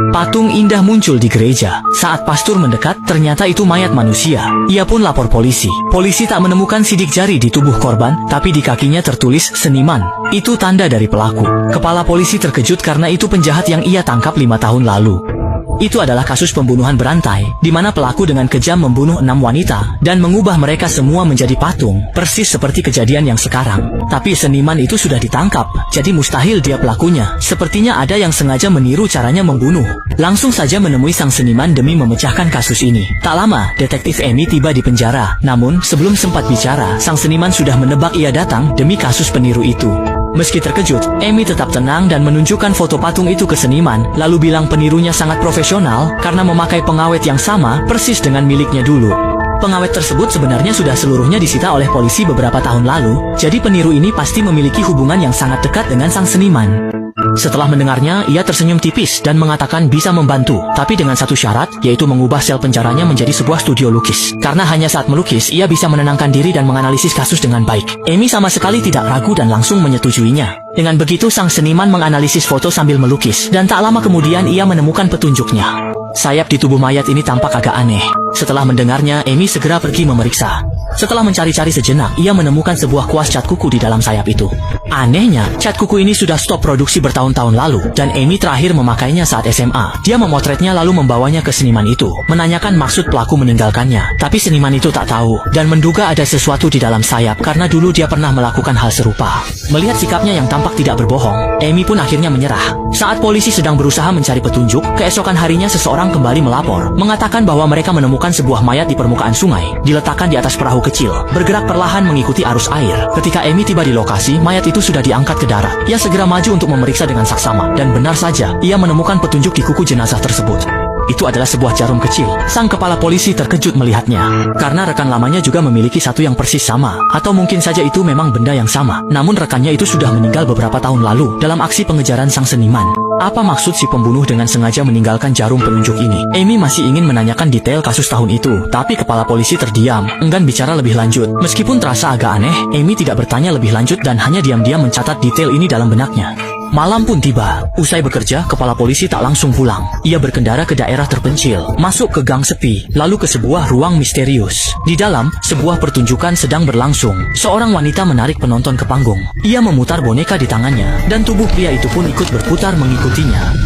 Patung indah muncul di gereja. Saat pastor mendekat, ternyata itu mayat manusia. Ia pun lapor polisi. Polisi tak menemukan sidik jari di tubuh korban, tapi di kakinya tertulis seniman. Itu tanda dari pelaku. Kepala polisi terkejut karena itu penjahat yang ia tangkap 5 tahun lalu. Itu adalah kasus pembunuhan berantai, di mana pelaku dengan kejam membunuh 6 wanita, dan mengubah mereka semua menjadi patung, persis seperti kejadian yang sekarang. Tapi seniman itu sudah ditangkap, jadi mustahil dia pelakunya. Sepertinya ada yang sengaja meniru caranya membunuh. Langsung saja menemui sang seniman demi memecahkan kasus ini. Tak lama, detektif Amy tiba di penjara. Namun, sebelum sempat bicara, sang seniman sudah menebak ia datang demi kasus peniru itu. Meski terkejut, Amy tetap tenang dan menunjukkan foto patung itu ke seniman, lalu bilang penirunya sangat profesional karena memakai pengawet yang sama persis dengan miliknya dulu. Pengawet tersebut sebenarnya sudah seluruhnya disita oleh polisi beberapa tahun lalu, jadi peniru ini pasti memiliki hubungan yang sangat dekat dengan sang seniman. Setelah mendengarnya, ia tersenyum tipis dan mengatakan bisa membantu, tapi dengan satu syarat, yaitu mengubah sel penjaranya menjadi sebuah studio lukis. Karena hanya saat melukis, ia bisa menenangkan diri dan menganalisis kasus dengan baik. Amy sama sekali tidak ragu dan langsung menyetujuinya. Dengan begitu, sang seniman menganalisis foto sambil melukis, dan tak lama kemudian ia menemukan petunjuknya. Sayap di tubuh mayat ini tampak agak aneh. Setelah mendengarnya, Amy segera pergi memeriksa. Setelah mencari-cari sejenak, ia menemukan sebuah kuas cat kuku di dalam sayap itu. Anehnya, cat kuku ini sudah stop produksi bertahun-tahun lalu, dan Amy terakhir memakainya saat SMA. Dia memotretnya lalu membawanya ke seniman itu, menanyakan maksud pelaku meninggalkannya. Tapi seniman itu tak tahu, dan menduga ada sesuatu di dalam sayap karena dulu dia pernah melakukan hal serupa. Melihat sikapnya yang tampak tidak berbohong, Amy pun akhirnya menyerah. Saat polisi sedang berusaha mencari petunjuk, keesokan harinya seseorang kembali melapor, mengatakan bahwa mereka menemukan sebuah mayat di permukaan sungai, diletakkan di atas perahu kecil, bergerak perlahan mengikuti arus air. Ketika Amy tiba di lokasi, mayat itu sudah diangkat ke darat. Ia segera maju untuk memeriksa dengan saksama, dan benar saja, ia menemukan petunjuk di kuku jenazah tersebut. Itu adalah sebuah jarum kecil. Sang kepala polisi terkejut melihatnya, karena rekan lamanya juga memiliki satu yang persis sama. Atau mungkin saja itu memang benda yang sama. Namun rekannya itu sudah meninggal beberapa tahun lalu dalam aksi pengejaran sang seniman. Apa maksud si pembunuh dengan sengaja meninggalkan jarum penunjuk ini? Amy masih ingin menanyakan detail kasus tahun itu, tapi kepala polisi terdiam, enggan bicara lebih lanjut. Meskipun terasa agak aneh, Amy tidak bertanya lebih lanjut dan hanya diam-diam mencatat detail ini dalam benaknya. Malam pun tiba. Usai bekerja, kepala polisi tak langsung pulang. Ia berkendara ke daerah terpencil, masuk ke gang sepi, lalu ke sebuah ruang misterius. Di dalam, sebuah pertunjukan sedang berlangsung. Seorang wanita menarik penonton ke panggung. Ia memutar boneka di tangannya, dan tubuh pria itu pun ikut berputar mengikutinya.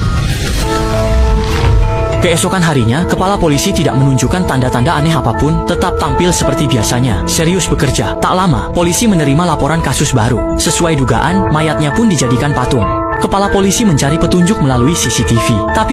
Keesokan harinya, kepala polisi tidak menunjukkan tanda-tanda aneh apapun, tetap tampil seperti biasanya, serius bekerja. Tak lama, polisi menerima laporan kasus baru. Sesuai dugaan, mayatnya pun dijadikan patung. Kepala polisi mencari petunjuk melalui CCTV. Tapi